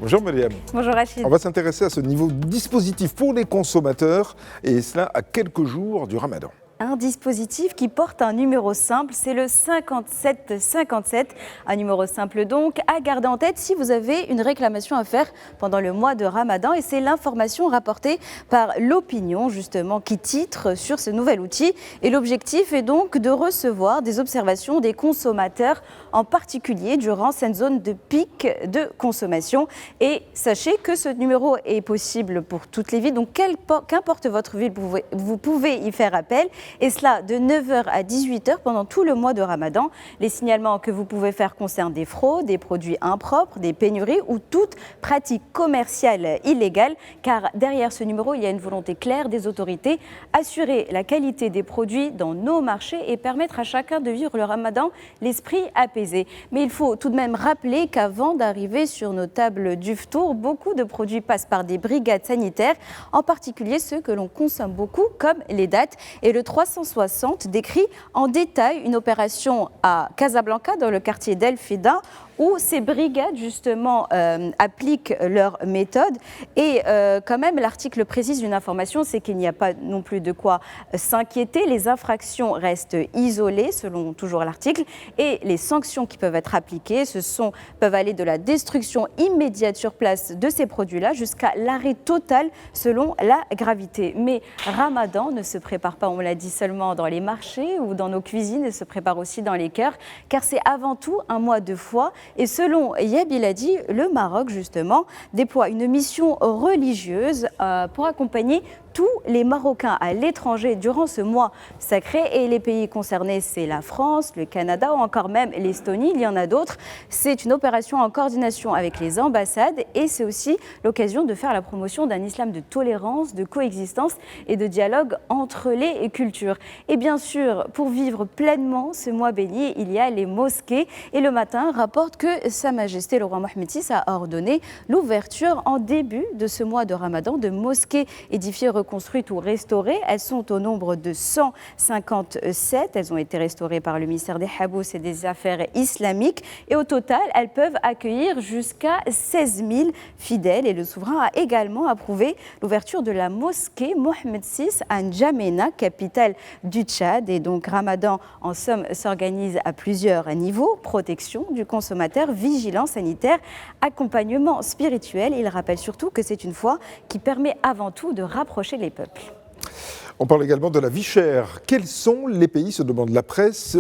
Bonjour Myriam. Bonjour Rachid. On va s'intéresser à ce nouveau dispositif pour les consommateurs et cela à quelques jours du Ramadan. Un dispositif qui porte un numéro simple, c'est le 5757, un numéro simple donc à garder en tête si vous avez une réclamation à faire pendant le mois de Ramadan, et c'est l'information rapportée par l'Opinion justement qui titre sur ce nouvel outil, et l'objectif est donc de recevoir des observations des consommateurs, en particulier durant cette zone de pic de consommation. Et sachez que ce numéro est possible pour toutes les villes, donc qu'importe votre ville, vous pouvez y faire appel. Et cela de 9h à 18h pendant tout le mois de Ramadan. Les signalements que vous pouvez faire concernent des fraudes, des produits impropres, des pénuries ou toute pratique commerciale illégale. Car derrière ce numéro, il y a une volonté claire des autorités, assurer la qualité des produits dans nos marchés et permettre à chacun de vivre le Ramadan l'esprit apaisé. Mais il faut tout de même rappeler qu'avant d'arriver sur nos tables du Ftour, beaucoup de produits passent par des brigades sanitaires, en particulier ceux que l'on consomme beaucoup comme les dattes. Et le 360 décrit en détail une opération à Casablanca, dans le quartier d'El Fida, où ces brigades justement appliquent leurs méthodes. Et quand même, l'article précise une information, c'est qu'il n'y a pas non plus de quoi s'inquiéter. Les infractions restent isolées, selon toujours l'article, et les sanctions qui peuvent être appliquées, peuvent aller de la destruction immédiate sur place de ces produits-là jusqu'à l'arrêt total selon la gravité. Mais Ramadan ne se prépare pas, on l'a dit, seulement dans les marchés ou dans nos cuisines, il se prépare aussi dans les cœurs, car c'est avant tout un mois de foi. Et selon Yeb Iladi, le Maroc justement déploie une mission religieuse pour accompagner tous les Marocains à l'étranger durant ce mois sacré. Et les pays concernés, c'est la France, le Canada ou encore même l'Estonie, il y en a d'autres. C'est une opération en coordination avec les ambassades et c'est aussi l'occasion de faire la promotion d'un islam de tolérance, de coexistence et de dialogue entre les cultures. Et bien sûr, pour vivre pleinement ce mois béni, il y a les mosquées. Et le matin rapporte que Sa Majesté le roi Mohammed VI a ordonné l'ouverture en début de ce mois de Ramadan de mosquées édifiées, reconstruites ou restaurées. Elles sont au nombre de 157. Elles ont été restaurées par le ministère des Habous et des Affaires islamiques. Et au total, elles peuvent accueillir jusqu'à 16 000 fidèles. Et le souverain a également approuvé l'ouverture de la mosquée Mohammed VI à N'Djamena, capitale du Tchad. Et donc Ramadan, en somme, s'organise à plusieurs niveaux: protection du consommateur, vigilance sanitaire, accompagnement spirituel. Il rappelle surtout que c'est une foi qui permet avant tout de rapprocher les peuples. On parle également de la vie chère. Quels sont les pays, se demande la presse,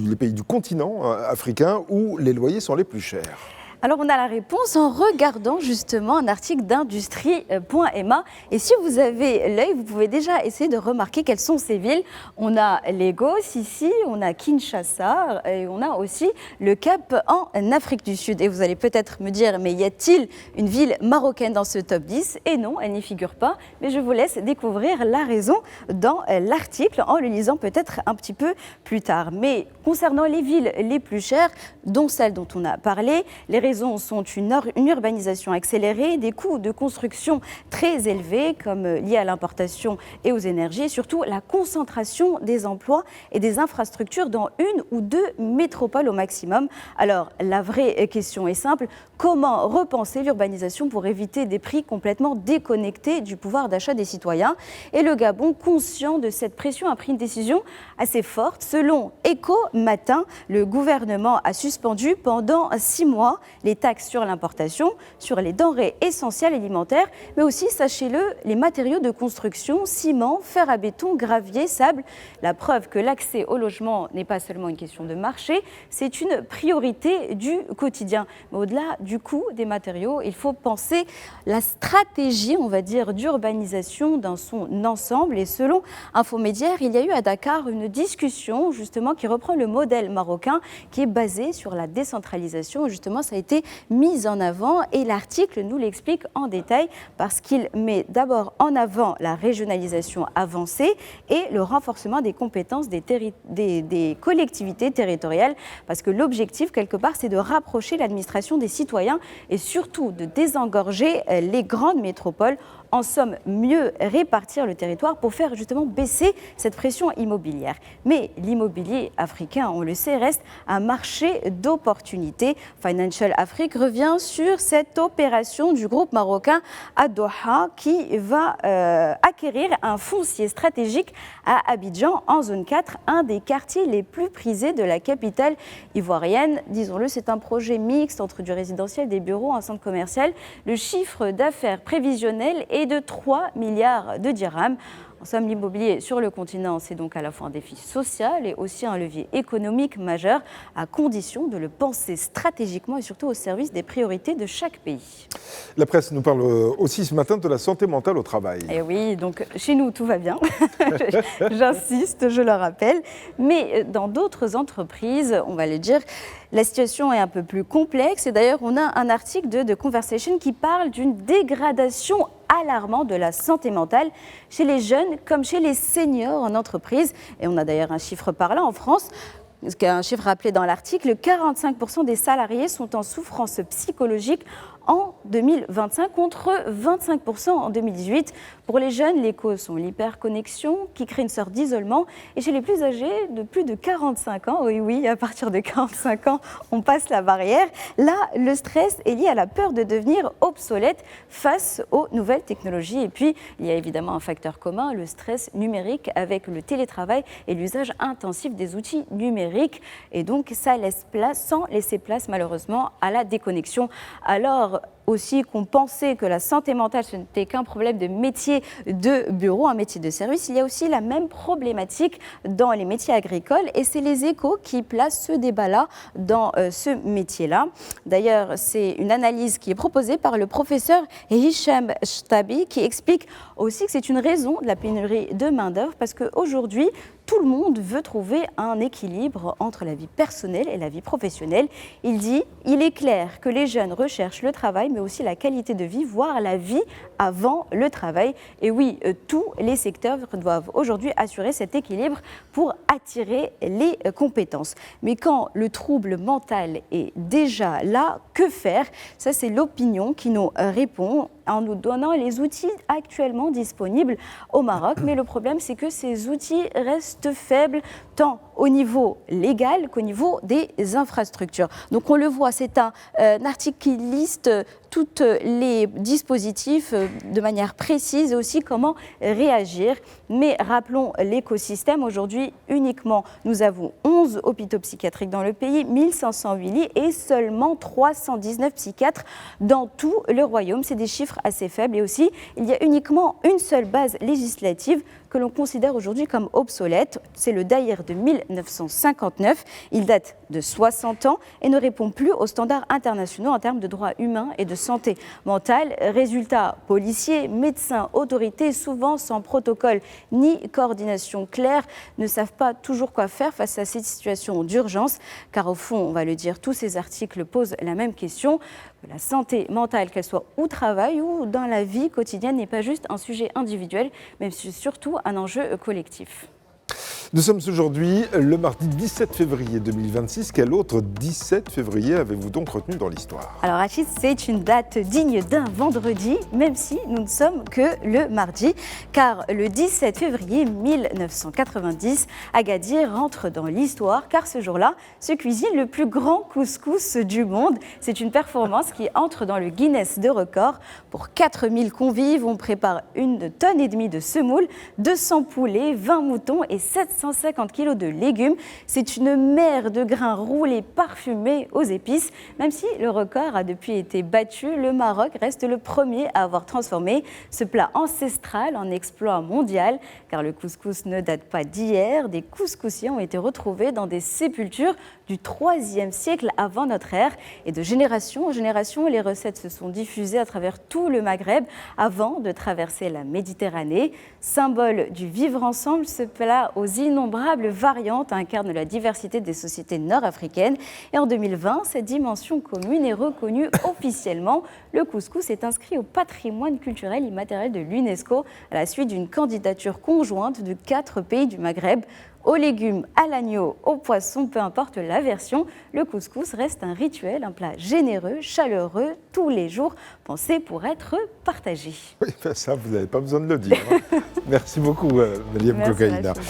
les pays du continent africain où les loyers sont les plus chers ? Alors on a la réponse en regardant justement un article d'industrie.ma. Et si vous avez l'œil, vous pouvez déjà essayer de remarquer quelles sont ces villes. On a Lagos ici, on a Kinshasa et on a aussi le Cap en Afrique du Sud. Et vous allez peut-être me dire, mais y a-t-il une ville marocaine dans ce top 10 ? Et non, elle n'y figure pas. Mais je vous laisse découvrir la raison dans l'article en le lisant peut-être un petit peu plus tard. Mais concernant les villes les plus chères, dont celle dont on a parlé, les raisons sont une urbanisation accélérée, des coûts de construction très élevés comme liés à l'importation et aux énergies, et surtout la concentration des emplois et des infrastructures dans une ou deux métropoles au maximum. Alors la vraie question est simple: comment repenser l'urbanisation pour éviter des prix complètement déconnectés du pouvoir d'achat des citoyens ? Et le Gabon, conscient de cette pression, a pris une décision assez forte. Selon Echo Matin, le gouvernement a suspendu pendant 6 mois les taxes sur l'importation, sur les denrées essentielles alimentaires, mais aussi, sachez-le, les matériaux de construction, ciment, fer à béton, gravier, sable. La preuve que l'accès au logement n'est pas seulement une question de marché, c'est une priorité du quotidien. Mais au-delà du coût des matériaux, il faut penser la stratégie, on va dire, d'urbanisation dans son ensemble. Et selon Infomédiaire, il y a eu à Dakar une discussion justement qui reprend le modèle marocain qui est basé sur la décentralisation. Justement, ça a été mis en avant et l'article nous l'explique en détail parce qu'il met d'abord en avant la régionalisation avancée et le renforcement des compétences des collectivités territoriales, parce que l'objectif quelque part c'est de rapprocher l'administration des citoyens et surtout de désengorger les grandes métropoles En somme, mieux répartir le territoire pour faire justement baisser cette pression immobilière. Mais l'immobilier africain, on le sait, reste un marché d'opportunités. Financial Afrique revient sur cette opération du groupe marocain à Doha qui va acquérir un foncier stratégique à Abidjan en zone 4, un des quartiers les plus prisés de la capitale ivoirienne. Disons-le, c'est un projet mixte entre du résidentiel, des bureaux, un centre commercial. Le chiffre d'affaires prévisionnel est de 3 milliards de dirhams. En somme, l'immobilier sur le continent, c'est donc à la fois un défi social et aussi un levier économique majeur, à condition de le penser stratégiquement et surtout au service des priorités de chaque pays. La presse nous parle aussi ce matin de la santé mentale au travail. Et oui, donc chez nous, tout va bien. J'insiste, je le rappelle. Mais dans d'autres entreprises, on va le dire, la situation est un peu plus complexe. Et d'ailleurs, on a un article de The Conversation qui parle d'une dégradation alarmante de la santé mentale chez les jeunes comme chez les seniors en entreprise. Et on a d'ailleurs un chiffre parlant en France. Un chiffre rappelé dans l'article, 45% des salariés sont en souffrance psychologique en 2025 contre 25% en 2018. Pour les jeunes, les causes sont l'hyperconnexion qui crée une sorte d'isolement. Et chez les plus âgés, de plus de 45 ans, oui, à partir de 45 ans, on passe la barrière. Là, le stress est lié à la peur de devenir obsolète face aux nouvelles technologies. Et puis, il y a évidemment un facteur commun, le stress numérique avec le télétravail et l'usage intensif des outils numériques. Et donc, ça laisse place, sans laisser place malheureusement, à la déconnexion. Alors, aussi qu'on pensait que la santé mentale, ce n'était qu'un problème de métier de bureau, un métier de service. Il y a aussi la même problématique dans les métiers agricoles et c'est les Échos qui placent ce débat-là dans ce métier-là. D'ailleurs, c'est une analyse qui est proposée par le professeur Hicham Chtabi qui explique aussi que c'est une raison de la pénurie de main-d'œuvre parce qu'aujourd'hui, tout le monde veut trouver un équilibre entre la vie personnelle et la vie professionnelle. Il dit « Il est clair que les jeunes recherchent le travail, mais aussi la qualité de vie, voire la vie avant le travail. » Et oui, tous les secteurs doivent aujourd'hui assurer cet équilibre pour attirer les compétences. Mais quand le trouble mental est déjà là, que faire? Ça, c'est l'opinion qui nous répond en nous donnant les outils actuellement disponibles au Maroc. Mais le problème, c'est que ces outils restent faibles, tant au niveau légal qu'au niveau des infrastructures. Donc on le voit, c'est un article qui liste tous les dispositifs de manière précise et aussi comment réagir. Mais rappelons l'écosystème. Aujourd'hui, uniquement, nous avons 11 hôpitaux psychiatriques dans le pays, 1508 lits et seulement 319 psychiatres dans tout le royaume. C'est des chiffres assez faibles. Et aussi, il y a uniquement une seule base législative que l'on considère aujourd'hui comme obsolète. C'est le Daïr de 1959. Il date de 60 ans et ne répond plus aux standards internationaux en termes de droits humains et de santé mentale. Résultat, policiers, médecins, autorités, souvent sans protocole ni coordination claire, ne savent pas toujours quoi faire face à cette situation d'urgence. Car au fond, on va le dire, tous ces articles posent la même question. La santé mentale, qu'elle soit au travail ou dans la vie quotidienne, n'est pas juste un sujet individuel, mais surtout un enjeu collectif. Nous sommes aujourd'hui le mardi 17 février 2026. Quel autre 17 février avez-vous donc retenu dans l'histoire? Alors Rachid, c'est une date digne d'un vendredi, même si nous ne sommes que le mardi, car le 17 février 1990, Agadir rentre dans l'histoire, car ce jour-là se cuisine le plus grand couscous du monde. C'est une performance qui entre dans le Guinness de records. Pour 4000 convives, on prépare 1,5 tonne de semoule, 200 poulets, 20 moutons et 750 kg de légumes. C'est une mer de grains roulés parfumés aux épices. Même si le record a depuis été battu, le Maroc reste le premier à avoir transformé ce plat ancestral en exploit mondial. Car le couscous ne date pas d'hier. Des couscoussiers ont été retrouvés dans des sépultures du IIIe siècle avant notre ère. Et de génération en génération, les recettes se sont diffusées à travers tout le Maghreb avant de traverser la Méditerranée. Symbole du vivre ensemble, ce plat aux innombrables variantes incarne la diversité des sociétés nord-africaines. Et en 2020, cette dimension commune est reconnue officiellement. Le couscous est inscrit au patrimoine culturel immatériel de l'UNESCO à la suite d'une candidature conjointe de 4 pays du Maghreb. Aux légumes, à l'agneau, au poisson, peu importe la version, le couscous reste un rituel, un plat généreux, chaleureux, tous les jours, pensé pour être partagé. Oui, ben ça, vous n'avez pas besoin de le dire. Merci beaucoup, Mariam Merci, Kokaïna. Rachid.